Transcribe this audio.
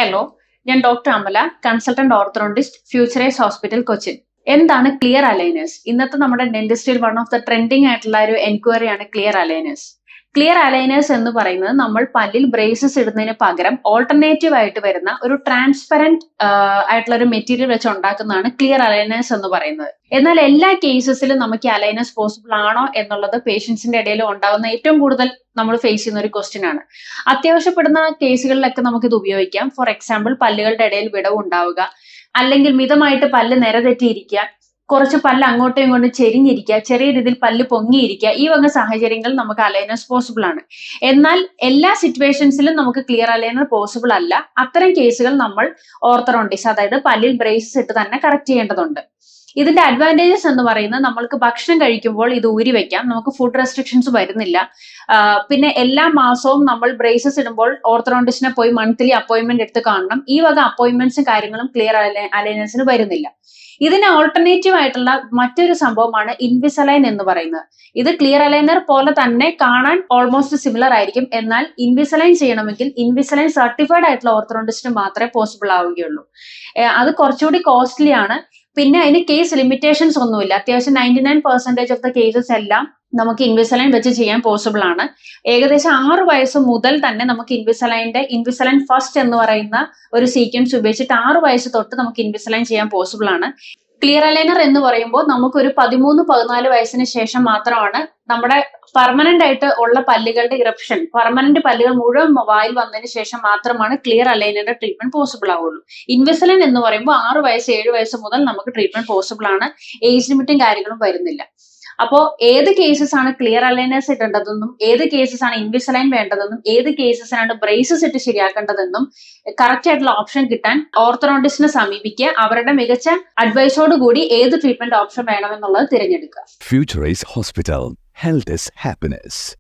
Hello, ഞാൻ doctor Amala, consultant orthodontist, Futurise hospital, Cochin. എന്താണ് clear aligners? ഇന്നത്തെ നമ്മുടെ ഡെന്റിസ്റ്റിൽ വൺ ഓഫ് ദ ട്രെൻഡിങ് ആയിട്ടുള്ള ഒരു എൻക്വയറിയാണ് ക്ലിയർ അലൈനേഴ്സ്. ക്ലിയർ അലൈനേഴ്സ് എന്ന് പറയുന്നത് നമ്മൾ പല്ലിൽ ബ്രേസസ് ഇടുന്നതിന് പകരം ഓൾട്ടർനേറ്റീവ് ആയിട്ട് വരുന്ന ഒരു ട്രാൻസ്പെറന്റ് ആയിട്ടുള്ള ഒരു മെറ്റീരിയൽ വെച്ച് ഉണ്ടാക്കുന്നതാണ് ക്ലിയർ അലൈനേഴ്സ് എന്ന് പറയുന്നത്. എന്നാൽ എല്ലാ കേസസിലും നമുക്ക് അലൈനേഴ്സ് പോസിബിൾ ആണോ എന്നുള്ളത് പേഷ്യൻസിന്റെ ഇടയിൽ ഉണ്ടാകുന്ന ഏറ്റവും കൂടുതൽ നമ്മൾ ഫേസ് ചെയ്യുന്ന ഒരു ക്വസ്റ്റ്യൻ ആണ്. അത്യാവശ്യപ്പെടുന്ന കേസുകളിലൊക്കെ നമുക്ക് ഇത് ഉപയോഗിക്കാം. ഫോർ എക്സാമ്പിൾ, പല്ലുകളുടെ ഇടയിൽ വിടവ് ഉണ്ടാവുക, അല്ലെങ്കിൽ മിതമായിട്ട് പല്ല് നിരതെറ്റിയിരിക്കുക, കുറച്ച് പല്ല് അങ്ങോട്ടും ഇങ്ങോട്ടും ചെരിഞ്ഞിരിക്കുക, ചെറിയ രീതിയിൽ പല്ല് പൊങ്ങിയിരിക്കുക, ഈ വക സാഹചര്യങ്ങൾ നമുക്ക് അലൈനേഴ്സ് പോസിബിൾ ആണ്. എന്നാൽ എല്ലാ സിറ്റുവേഷൻസിലും നമുക്ക് ക്ലിയർ അലൈനർ പോസിബിൾ അല്ല. അത്തരം കേസുകൾ നമ്മൾ ഓർത്തോഡോണ്ടിസ്റ്റ്, അതായത് പല്ലിൽ ബ്രേസസ് ഇട്ട് തന്നെ കറക്റ്റ് ചെയ്യേണ്ടതുണ്ട്. ഇതിന്റെ അഡ്വാൻറ്റേജസ് എന്ന് പറയുന്നത്, നമ്മൾക്ക് ഭക്ഷണം കഴിക്കുമ്പോൾ ഇത് ഊരി വെക്കാം, നമുക്ക് ഫുഡ് റെസ്ട്രിക്ഷൻസ് വരുന്നില്ല. പിന്നെ എല്ലാ മാസവും നമ്മൾ ബ്രേസസ് ഇടുമ്പോൾ ഓർത്തോഡോണ്ടിസ്റ്റിനെ പോയി മന്ത്ലി അപ്പോയിന്റ്മെന്റ് എടുത്ത് കാണണം. ഈ വക അപ്പോയിന്റ്മെന്റ്സും കാര്യങ്ങളും ക്ലിയർ അലൈനേഴ്സിന് വരുന്നില്ല. ഇതിന് ഓൾട്ടർനേറ്റീവ് ആയിട്ടുള്ള മറ്റൊരു സംഭവമാണ് ഇൻവിസലൈൻ എന്ന് പറയുന്നത്. ഇത് ക്ലിയർ അലൈനർ പോലെ തന്നെ കാണാൻ ഓൾമോസ്റ്റ് സിമിലർ ആയിരിക്കും. എന്നാൽ ഇൻവിസലൈൻ ചെയ്യണമെങ്കിൽ ഇൻവിസലൈൻ സർട്ടിഫൈഡ് ആയിട്ടുള്ള ഓർത്തോഡോണ്ടിസ്റ്റിന് മാത്രമേ പോസിബിൾ ആവുകയുള്ളൂ. അത് കുറച്ചുകൂടി കോസ്റ്റ്ലി ആണ്. പിന്നെ അതിന് കേസ് ലിമിറ്റേഷൻസ് ഒന്നുമില്ല. അത്യാവശ്യം 99% ഓഫ് ദ കേസസ് എല്ലാം നമുക്ക് ഇൻവിസലൈൻ വെച്ച് ചെയ്യാൻ പോസിബിൾ ആണ്. ഏകദേശം 6 വയസ്സ് മുതൽ തന്നെ നമുക്ക് ഇൻവിസലൈൻ ഫസ്റ്റ് എന്ന് പറയുന്ന ഒരു സീക്വൻസ് ഉപയോഗിച്ചിട്ട് 6 വയസ്സ് തൊട്ട് നമുക്ക് ഇൻവിസലൈൻ ചെയ്യാൻ പോസിബിൾ ആണ്. ക്ലിയർ അലൈനർ എന്ന് പറയുമ്പോൾ നമുക്കൊരു 13-14 വയസ്സിന് ശേഷം മാത്രമാണ് നമ്മുടെ പെർമനന്റ് ആയിട്ട് ഉള്ള പല്ലുകളുടെ ഇറപ്ഷൻ, പെർമനന്റ് പല്ലുകൾ മുഴുവൻ വായിൽ വന്നതിന് ശേഷം മാത്രമാണ് ക്ലിയർ അലൈനറിന്റെ ട്രീറ്റ്മെന്റ് പോസിബിൾ ആവുള്ളൂ. ഇൻവിസലൈൻ എന്ന് പറയുമ്പോൾ 6 വയസ്സ് 7 വയസ്സ് മുതൽ നമുക്ക് ട്രീറ്റ്മെന്റ് പോസിബിൾ ആണ്. ഏജ് ലിമിറ്റും കാര്യങ്ങളും വരുന്നില്ല. അപ്പോൾ ഏത് കേസസ് ആണ് ക്ലിയർ അലൈനേഴ്സ് ഇടേണ്ടതെന്നും ഏത് കേസസ് ആണ് ഇൻവിസലൈൻ വേണ്ടതെന്നും ഏത് കേസസിനാണ് ബ്രേസസ് ഇട്ട് ശരിയാക്കേണ്ടതെന്നും കറക്റ്റ് ആയിട്ടുള്ള ഓപ്ഷൻ കിട്ടാൻ ഓർത്തോഡോണ്ടിസ്റ്റിനെ സമീപിക്കുക. അവരുടെ മികച്ച അഡ്വൈസോട് കൂടി ഏത് ട്രീറ്റ്മെന്റ് ഓപ്ഷൻ വേണമെന്നുള്ളത് തിരഞ്ഞെടുക്കുക. Futurice Hospital. Health is happiness.